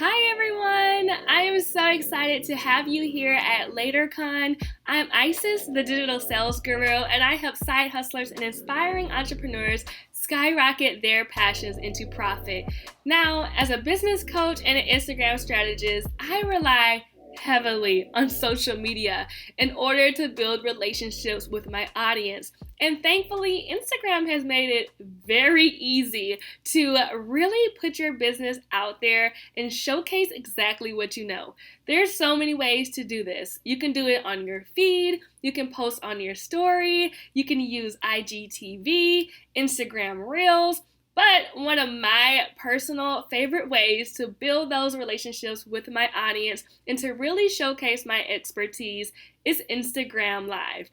Hi everyone! I am so excited to have you here at LaterCon. I'm Isis, the digital sales guru, and I help side hustlers and inspiring entrepreneurs skyrocket their passions into profit. Now, as a business coach and an Instagram strategist, I rely heavily on social media in order to build relationships with my audience. And thankfully, Instagram has made it very easy to really put your business out there and showcase exactly what you know. There's so many ways to do this. You can do it on your feed, you can post on your story, you can use IGTV, Instagram Reels. But one of my personal favorite ways to build those relationships with my audience and to really showcase my expertise is Instagram Live.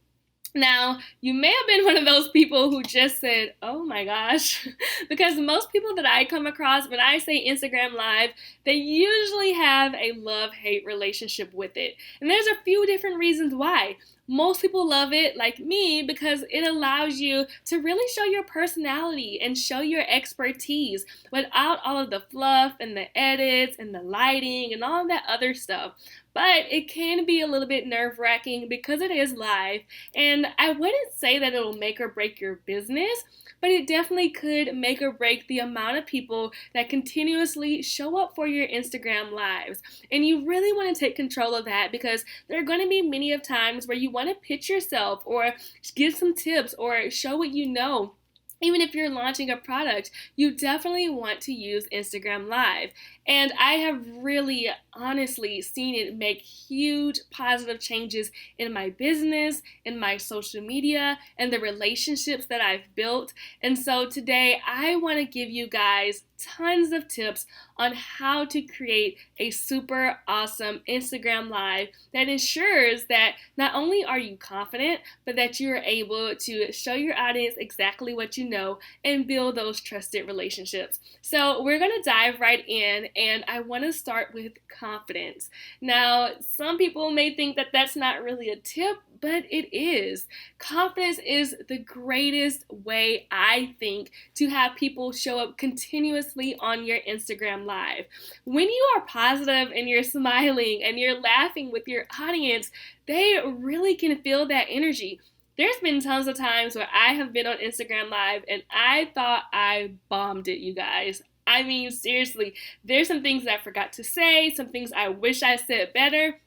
Now, you may have been one of those people who just said, oh my gosh, because most people that I come across, when I say Instagram Live, they usually have a love-hate relationship with it. And there's a few different reasons why. Most people love it, like me, because it allows you to really show your personality and show your expertise without all of the fluff and the edits and the lighting and all that other stuff. But it can be a little bit nerve-wracking because it is live, and I wouldn't say that it'll make or break your business, but it definitely could make or break the amount of people that continuously show up for your Instagram lives. And you really want to take control of that because there are going to be many of times where you want to pitch yourself or give some tips or show what you know. Even if you're launching a product, you definitely want to use Instagram Live. And I have really honestly seen it make huge positive changes in my business, in my social media, and the relationships that I've built. And so today I want to give you guys tons of tips on how to create a super awesome Instagram Live that ensures that not only are you confident, but that you are able to show your audience exactly what you know and build those trusted relationships. So we're going to dive right in, and I want to start with confidence. Now, some people may think that that's not really a tip, but it is. Confidence is the greatest way, I think, to have people show up continuously on your Instagram Live. When you are positive and you're smiling and you're laughing with your audience, they really can feel that energy. There's been tons of times where I have been on Instagram Live and I thought I bombed it, you guys. I mean, seriously, there's some things that I forgot to say, some things I wish I said better.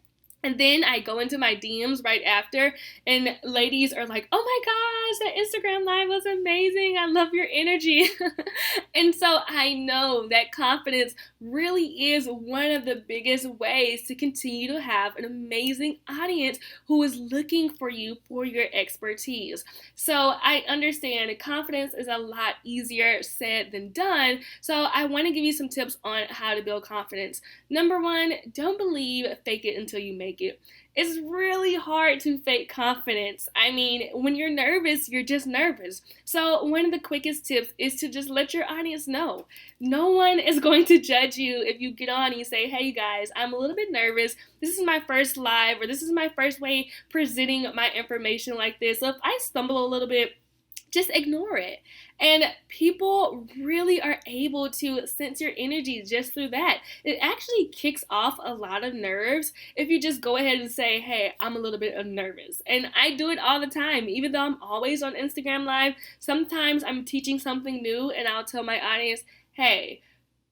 And then I go into my DMs right after, and ladies are like, oh my gosh, that Instagram Live was amazing. I love your energy. And so I know that confidence really is one of the biggest ways to continue to have an amazing audience who is looking for you for your expertise. So I understand confidence is a lot easier said than done. So I want to give you some tips on how to build confidence. Number one, don't believe, fake it until you make it. It's really hard to fake confidence. I mean, when you're nervous, you're just nervous. So, one of the quickest tips is to just let your audience know. No one is going to judge you if you get on and you say, hey, you guys, I'm a little bit nervous. This is my first live, or this is my first way presenting my information like this. So, if I stumble a little bit, just ignore it. And people really are able to sense your energy just through that. It actually kicks off a lot of nerves if you just go ahead and say, hey, I'm a little bit nervous. And I do it all the time. Even though I'm always on Instagram Live, sometimes I'm teaching something new and I'll tell my audience, hey,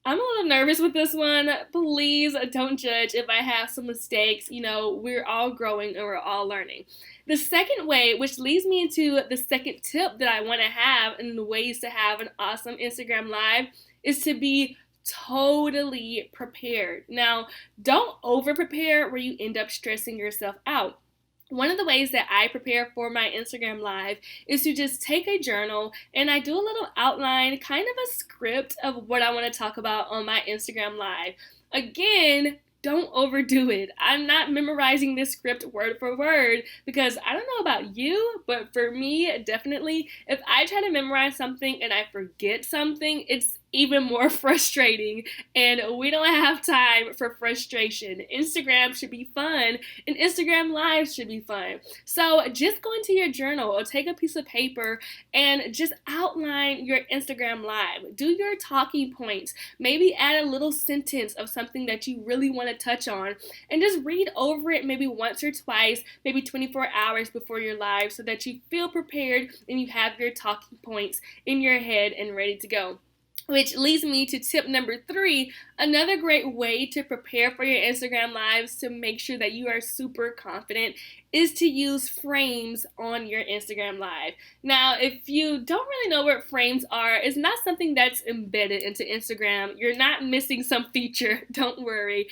I'm a little nervous with this one. Please don't judge if I have some mistakes. You know, we're all growing and we're all learning. The second way, which leads me into the second tip that I want to have and the ways to have an awesome Instagram Live, is to be totally prepared. Now, don't over prepare where you end up stressing yourself out. One of the ways that I prepare for my Instagram Live is to just take a journal and I do a little outline, kind of a script of what I want to talk about on my Instagram Live. Again, don't overdo it. I'm not memorizing this script word for word because I don't know about you, but for me, definitely, if I try to memorize something and I forget something, it's even more frustrating, and we don't have time for frustration. Instagram should be fun, and Instagram Lives should be fun. So just go into your journal or take a piece of paper and just outline your Instagram Live. Do your talking points. Maybe add a little sentence of something that you really want to touch on, and just read over it maybe once or twice, maybe 24 hours before your live, so that you feel prepared and you have your talking points in your head and ready to go. Which leads me to tip number 3, another great way to prepare for your Instagram Lives to make sure that you are super confident is to use frames on your Instagram Live. Now, if you don't really know what frames are, it's not something that's embedded into Instagram. You're not missing some feature, don't worry.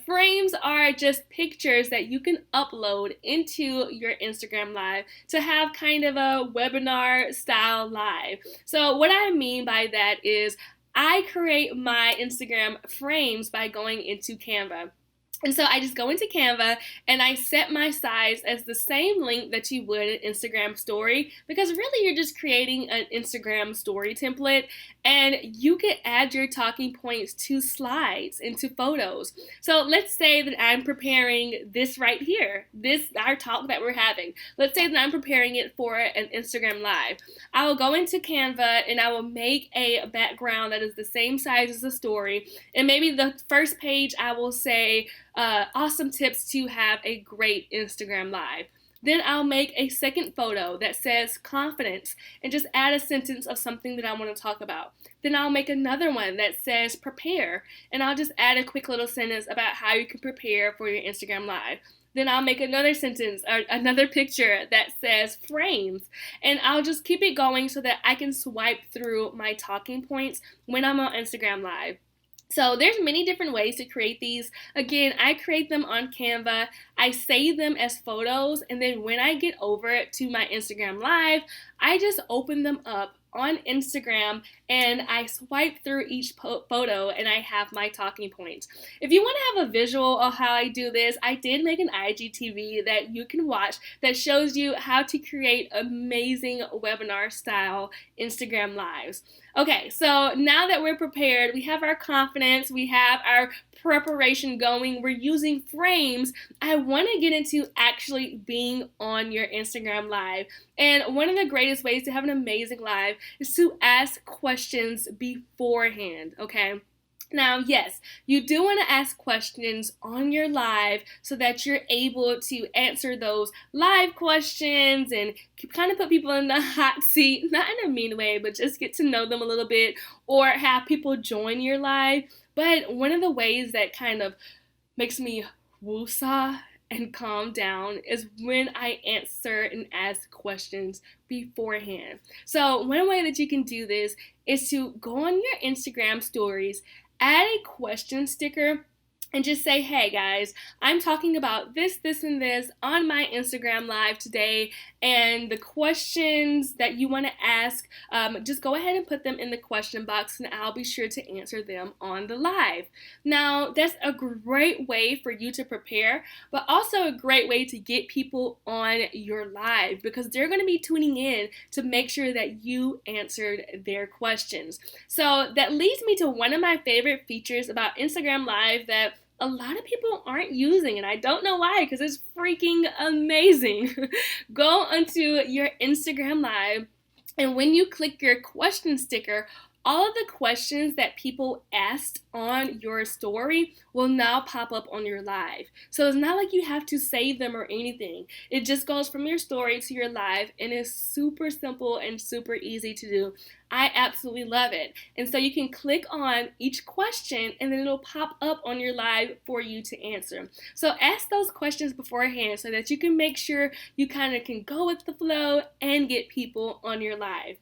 Frames are just pictures that you can upload into your Instagram Live to have kind of a webinar style live. So what I mean by that is I create my Instagram frames by going into Canva. And so I just go into Canva and I set my size as the same length that you would an Instagram story, because really you're just creating an Instagram story template, and you can add your talking points to slides, into photos. So let's say that I'm preparing this right here, our talk that we're having. Let's say that I'm preparing it for an Instagram Live. I will go into Canva and I will make a background that is the same size as the story, and maybe the first page I will say, awesome tips to have a great Instagram Live. Then I'll make a second photo that says confidence and just add a sentence of something that I want to talk about. Then I'll make another one that says prepare, and I'll just add a quick little sentence about how you can prepare for your Instagram Live. Then I'll make another sentence or another picture that says frames, and I'll just keep it going so that I can swipe through my talking points when I'm on Instagram Live. So there's many different ways to create these. Again, I create them on Canva. I save them as photos, and then when I get over to my Instagram Live, I just open them up on Instagram and I swipe through each photo and I have my talking points. If you want to have a visual of how I do this, I did make an IGTV that you can watch that shows you how to create amazing webinar style Instagram Lives. Okay, so now that we're prepared, we have our confidence, we have our preparation going, we're using frames, I want to get into actually being on your Instagram Live. And one of the greatest ways to have an amazing live is to ask questions beforehand, okay? Now, yes, you do want to ask questions on your live so that you're able to answer those live questions and kind of put people in the hot seat, not in a mean way, but just get to know them a little bit, or have people join your live. But one of the ways that kind of makes me woosah and calm down is when I answer and ask questions beforehand. So one way that you can do this is to go on your Instagram stories, add a question sticker, and just say, hey guys, I'm talking about this, this, and this on my Instagram Live today, and the questions that you want to ask, just go ahead and put them in the question box and I'll be sure to answer them on the live. Now, that's a great way for you to prepare, but also a great way to get people on your live, because they're going to be tuning in to make sure that you answered their questions. So that leads me to one of my favorite features about Instagram Live that a lot of people aren't using, and I don't know why, because it's freaking amazing. Go onto your Instagram Live, and when you click your question sticker, all of the questions that people asked on your story will now pop up on your live. So it's not like you have to save them or anything. It just goes from your story to your live, and it's super simple and super easy to do. I absolutely love it. And so you can click on each question and then it'll pop up on your live for you to answer. So ask those questions beforehand so that you can make sure you kind of can go with the flow and get people on your live.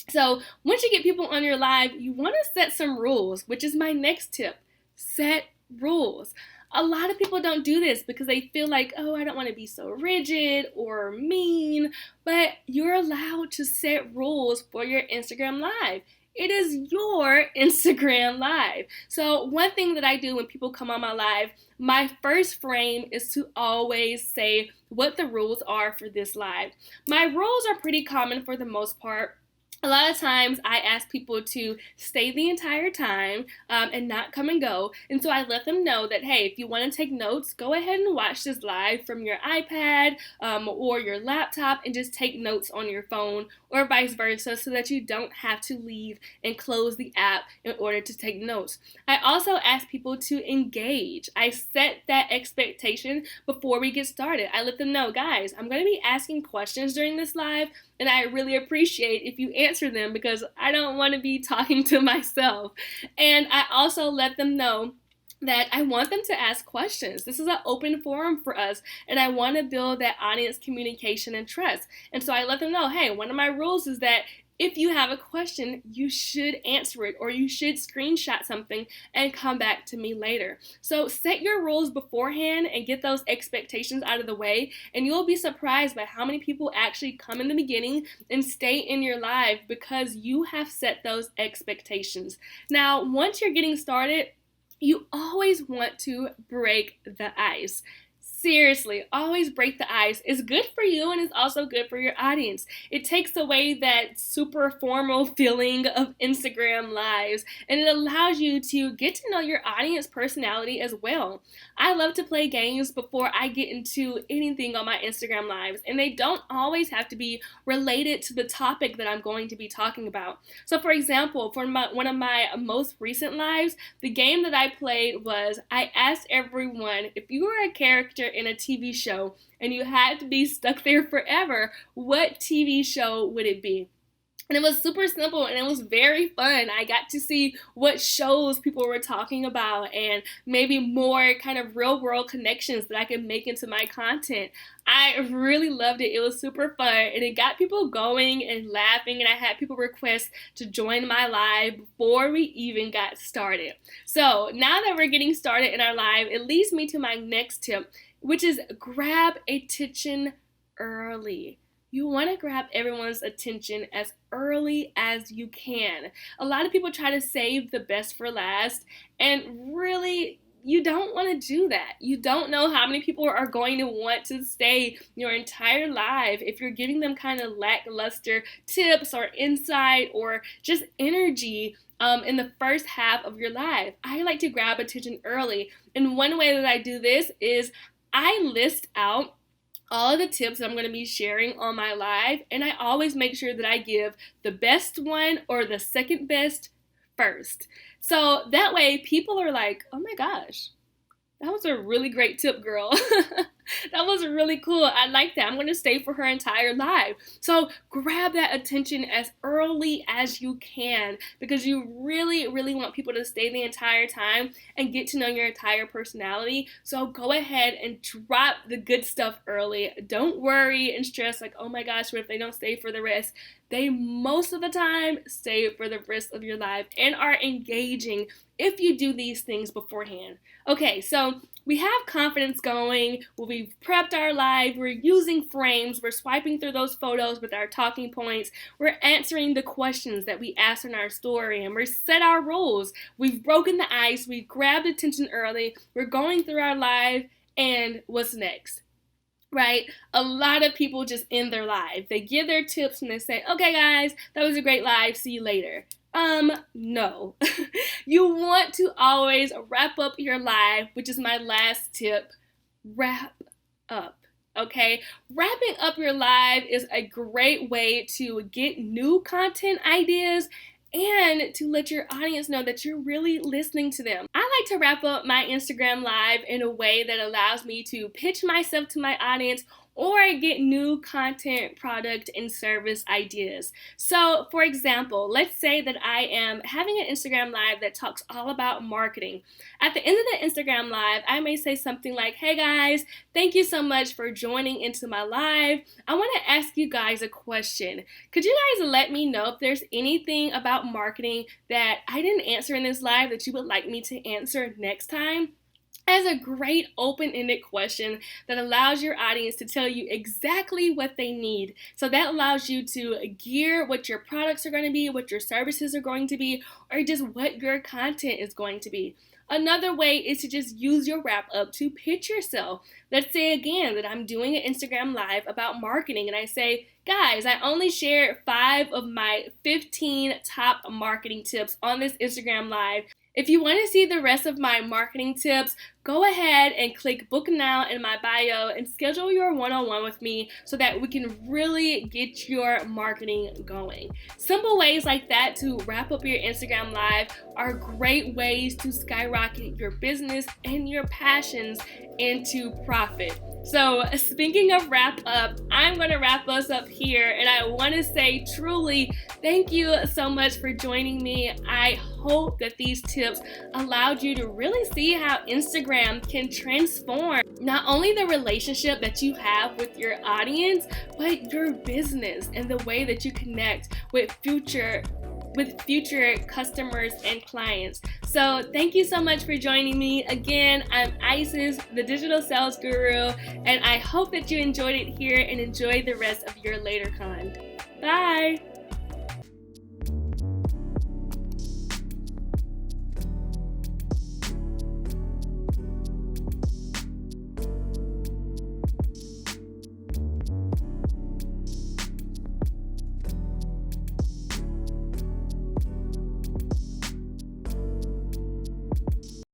So once you get people on your live, you want to set some rules, which is my next tip. Set rules. A lot of people don't do this because they feel like, oh, I don't want to be so rigid or mean, but you're allowed to set rules for your Instagram Live. It is your Instagram Live. So one thing that I do when people come on my live, my first frame is to always say what the rules are for this live. My rules are pretty common for the most part. A lot of times I ask people to stay the entire time and not come and go. And so I let them know that, hey, if you want to take notes, go ahead and watch this live from your iPad or your laptop and just take notes on your phone or vice versa so that you don't have to leave and close the app in order to take notes. I also ask people to engage. I set that expectation before we get started. I let them know, guys, I'm going to be asking questions during this live, and I really appreciate if you answer them because I don't want to be talking to myself. And I also let them know that I want them to ask questions. This is an open forum for us, and I want to build that audience communication and trust. And so I let them know, hey, one of my rules is that if you have a question, you should answer it or you should screenshot something and come back to me later. So set your rules beforehand and get those expectations out of the way, and you'll be surprised by how many people actually come in the beginning and stay in your live because you have set those expectations. Now, once you're getting started, you always want to break the ice. Seriously, always break the ice. It's good for you and it's also good for your audience. It takes away that super formal feeling of Instagram lives and it allows you to get to know your audience personality as well. I love to play games before I get into anything on my Instagram lives, and they don't always have to be related to the topic that I'm going to be talking about. So for example, for one of my most recent lives, the game that I played was I asked everyone, if you were a character in a TV show and you had to be stuck there forever, what TV show would it be? And it was super simple and it was very fun. I got to see what shows people were talking about and maybe more kind of real world connections that I could make into my content. I really loved it. It was super fun and it got people going and laughing, and I had people request to join my live before we even got started. So now that we're getting started in our live, it leads me to my next tip, which is grab attention early. You want to grab everyone's attention as early as you can. A lot of people try to save the best for last, and really, you don't want to do that. You don't know how many people are going to want to stay your entire live if you're giving them kind of lackluster tips or insight or just energy in the first half of your live. I like to grab attention early, and one way that I do this is I list out all of the tips that I'm going to be sharing on my live, and I always make sure that I give the best one or the second best first. So that way people are like, oh my gosh, that was a really great tip, girl. That was really cool. I like that. I'm going to stay for her entire live. So grab that attention as early as you can because you really, really want people to stay the entire time and get to know your entire personality. So go ahead and drop the good stuff early. Don't worry and stress like, oh my gosh, what if they don't stay for the rest? They most of the time stay for the rest of your life and are engaging if you do these things beforehand. Okay, so we have confidence going, we've prepped our live, we're using frames, we're swiping through those photos with our talking points, we're answering the questions that we asked in our story, and we've set our rules. We've broken the ice, we've grabbed attention early, we're going through our live, and what's next? Right? A lot of people just end their live. They give their tips and they say, okay guys, that was a great live, see you later. No. You want to always wrap up your live, which is my last tip. Wrap up. Okay? Wrapping up your live is a great way to get new content ideas and to let your audience know that you're really listening to them. I like to wrap up my Instagram live in a way that allows me to pitch myself to my audience or get new content, product, and service ideas. So, for example, let's say that I am having an Instagram live that talks all about marketing. At the end of the Instagram live, I may say something like, hey guys, thank you so much for joining into my live. I want to ask you guys a question. Could you guys let me know if there's anything about marketing that I didn't answer in this live that you would like me to answer next time? as a great open-ended question that allows your audience to tell you exactly what they need. So that allows you to gear what your products are going to be, what your services are going to be, or just what your content is going to be. Another way is to just use your wrap up to pitch yourself. Let's say again that I'm doing an Instagram live about marketing and I say, guys, I only shared 5 of my 15 top marketing tips on this Instagram live. If you want to see the rest of my marketing tips, go ahead and click book now in my bio and schedule your one-on-one with me so that we can really get your marketing going. Simple ways like that to wrap up your Instagram live are great ways to skyrocket your business and your passions into profit. So speaking of wrap up, I'm going to wrap us up here, and I want to say truly thank you so much for joining me. I hope that these tips allowed you to really see how Instagram can transform not only the relationship that you have with your audience, but your business and the way that you connect with future customers and clients. So thank you so much for joining me. Again, I'm Isis, the digital sales guru, and I hope that you enjoyed it here and enjoy the rest of your LaterCon. Bye!